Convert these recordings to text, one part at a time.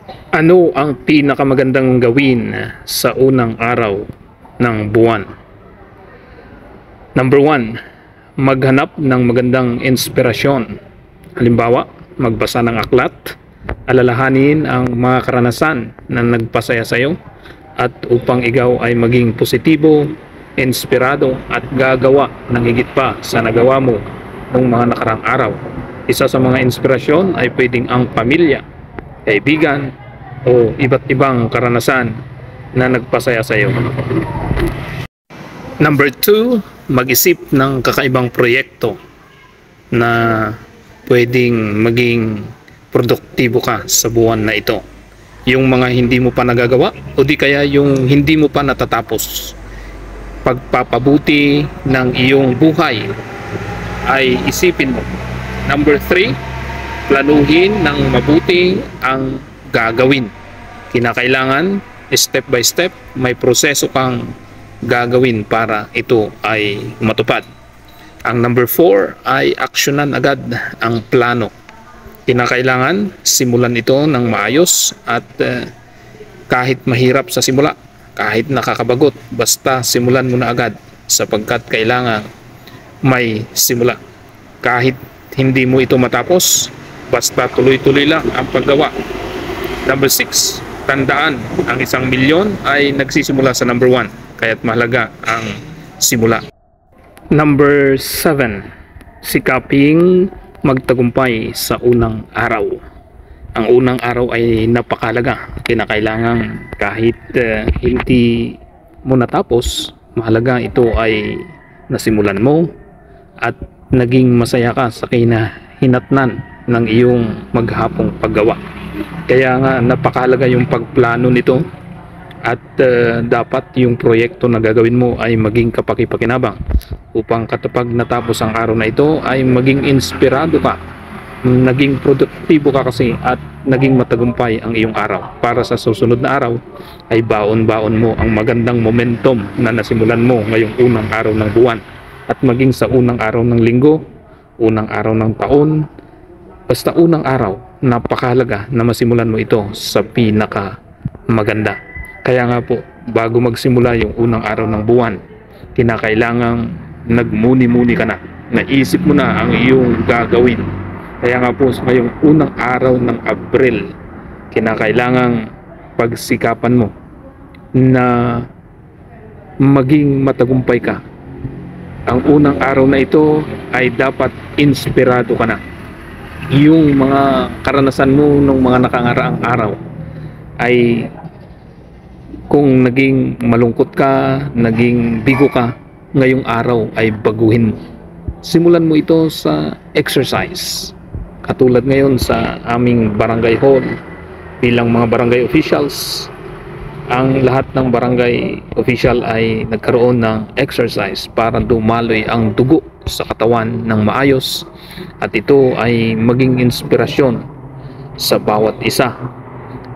Ano ang pinakamagandang gawin sa unang araw ng buwan? Number 1, maghanap ng magandang inspirasyon. Halimbawa, magbasa ng aklat, alalahanin ang mga karanasan na nagpasaya sa iyo at upang ikaw ay maging positibo, inspirado at gagawa ng higit pa sa nagawa mo noong mga nakarang araw. Isa sa mga inspirasyon ay pwedeng ang pamilya, kaibigan, o iba't ibang karanasan na nagpasaya sa iyo. Number 2, mag-isip ng kakaibang proyekto na pwedeng maging produktibo ka sa buwan na ito. Yung mga hindi mo pa nagagawa o di kaya yung hindi mo pa natatapos. Pagpapabuti ng iyong buhay ay isipin mo. Number 3, planuhin ng mabuti ang gagawin. Kinakailangan step by step may proseso kang gagawin para ito ay matupad. Ang number 4 ay aksyonan agad ang plano. Kinakailangan simulan ito ng maayos at kahit mahirap sa simula, kahit nakakabagot, basta simulan mo na agad sapagkat kailangan may simula. Kahit hindi mo ito matapos, basta tuloy-tuloy lang ang paggawa. Number 6, tandaan, ang 1,000,000 ay nagsisimula sa number 1. Kaya't mahalaga ang simula. Number 7, sikaping magtagumpay sa unang araw. Ang unang araw ay napakahalaga. Kinakailangan kahit hindi mo natapos, mahalaga ito ay nasimulan mo at naging masaya ka sa kinahinatnan ng iyong maghapong paggawa. Kaya nga napakahalaga yung pagplano nito at dapat yung proyekto na gagawin mo ay maging kapaki-pakinabang upang kapag natapos ang araw na ito ay maging inspirado ka, naging produktibo ka kasi at naging matagumpay ang iyong araw. Para sa susunod na araw ay baon-baon mo ang magandang momentum na nasimulan mo ngayong unang araw ng buwan at maging sa unang araw ng linggo, unang araw ng taon, basta unang araw, napakahalaga na masimulan mo ito sa pinaka maganda. Kaya nga po, bago magsimula yung unang araw ng buwan, kinakailangang nagmuni-muni ka na. Naisip mo na ang iyong gagawin. Kaya nga po, ngayong unang araw ng Abril, kinakailangang pagsikapan mo na maging matagumpay ka. Ang unang araw na ito ay dapat inspirado ka na. Yung mga karanasan mo nung mga nakangaraang araw ay kung naging malungkot ka, naging bigo ka, ngayong araw ay baguhin mo. Simulan mo ito sa exercise. Katulad ngayon sa aming barangay hall, bilang mga barangay officials, ang lahat ng barangay official ay nagkaroon ng exercise para dumaloy ang dugo sa katawan ng maayos at ito ay maging inspirasyon sa bawat isa.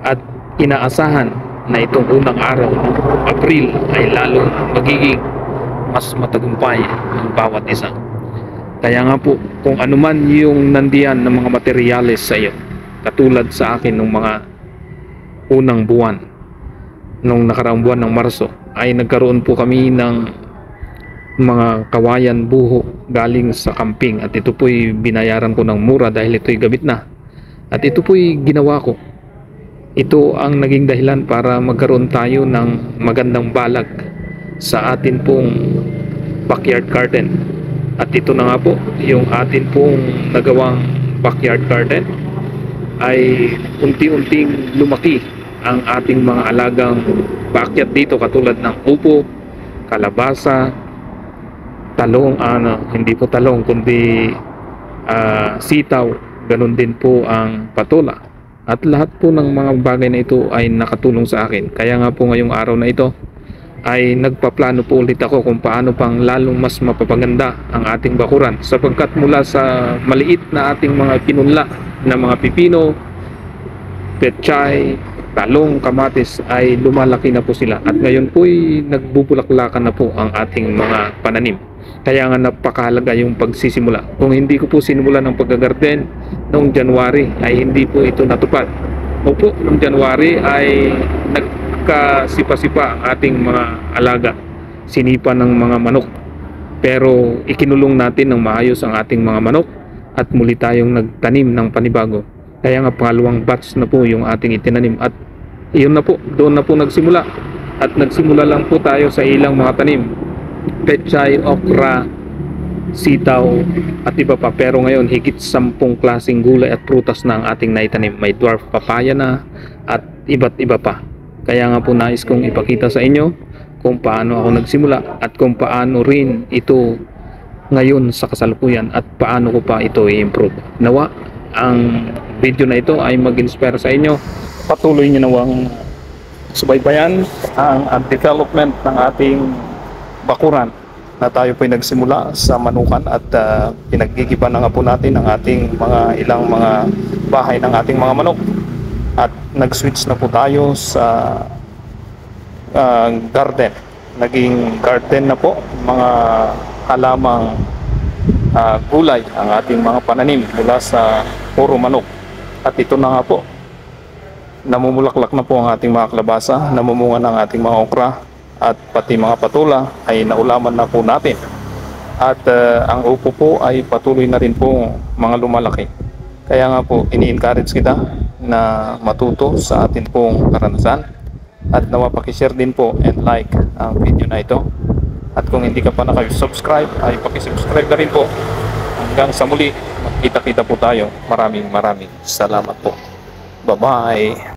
At inaasahan na itong unang araw ng April ay lalo magiging mas matagumpay ang bawat isa. Kaya nga po, kung anuman yung nandiyan ng mga materyales sa iyo, katulad sa akin nung mga unang buwan, nung nakaraang buwan ng Marso, ay nagkaroon po kami ng mga kawayan buho galing sa camping at ito po'y binayaran ko ng mura dahil ito'y gamit na. At ito po'y ginawa ko. Ito ang naging dahilan para magkaroon tayo ng magandang balag sa atin pong backyard garden. At ito na nga po, yung atin pong nagawang backyard garden ay unti-unting lumaki ang ating mga alagang paakyat dito katulad ng upo, kalabasa, talong, hindi po talong kundi sitaw, ganun din po ang patola. At lahat po ng mga bagay na ito ay nakatulong sa akin. Kaya nga po ngayong araw na ito ay nagpaplano po ulit ako kung paano pang lalong mas mapapaganda ang ating bakuran. Sapagkat mula sa maliit na ating mga pinunla na mga pipino, petchay, talong, kamatis ay lumalaki na po sila. At ngayon po'y nagbubulaklakan na po ang ating mga pananim. Kaya nga napakahalaga yung pagsisimula. Kung hindi ko po sinimulan ng paggagarden noong January ay hindi po ito natupad. Opo, noong January ay nagkasipa-sipa ang ating mga alaga, sinipa ng mga manok. Pero ikinulong natin ng maayos ang ating mga manok at muli tayong nagtanim ng panibago. Kaya nga pangalawang batch na po yung ating itinanim at iyon na po, doon na po nagsimula. At nagsimula lang po tayo sa ilang mga tanim, pechay, okra, sitaw at iba pa. Pero ngayon higit 10 klaseng gulay at prutas na ang ating naitanim. May dwarf papaya na at iba't iba pa. Kaya nga po nais kong ipakita sa inyo kung paano ako nagsimula at kung paano rin ito ngayon sa kasalukuyan at paano ko pa ito i-improve. Nawa ang video na ito ay mag-inspire sa inyo. Patuloy nyo nawang subaybayan ang development ng ating bakuran na tayo po'y nagsimula sa manukan at pinaggigiban na nga po natin ang ating ilang mga bahay ng ating mga manok at nag-switch na po tayo sa garden. Naging garden na po, mga halamang gulay ang ating mga pananim mula sa puro manok. At ito na nga po, namumulaklak na po ang ating mga kalabasa, namumunga ng ating mga okra at pati mga patula ay naulaman na po natin. At ang upo po ay patuloy na rin po mga lumalaki. Kaya nga po ini-encourage kita na matuto sa atin pong karanasan at nawa paki-share din po and like ang video na ito. At kung hindi ka pa nakasubscribe ay paki-subscribe na rin po. Hanggang sa muli, magkita-kita po tayo. Maraming salamat po. Bye-bye.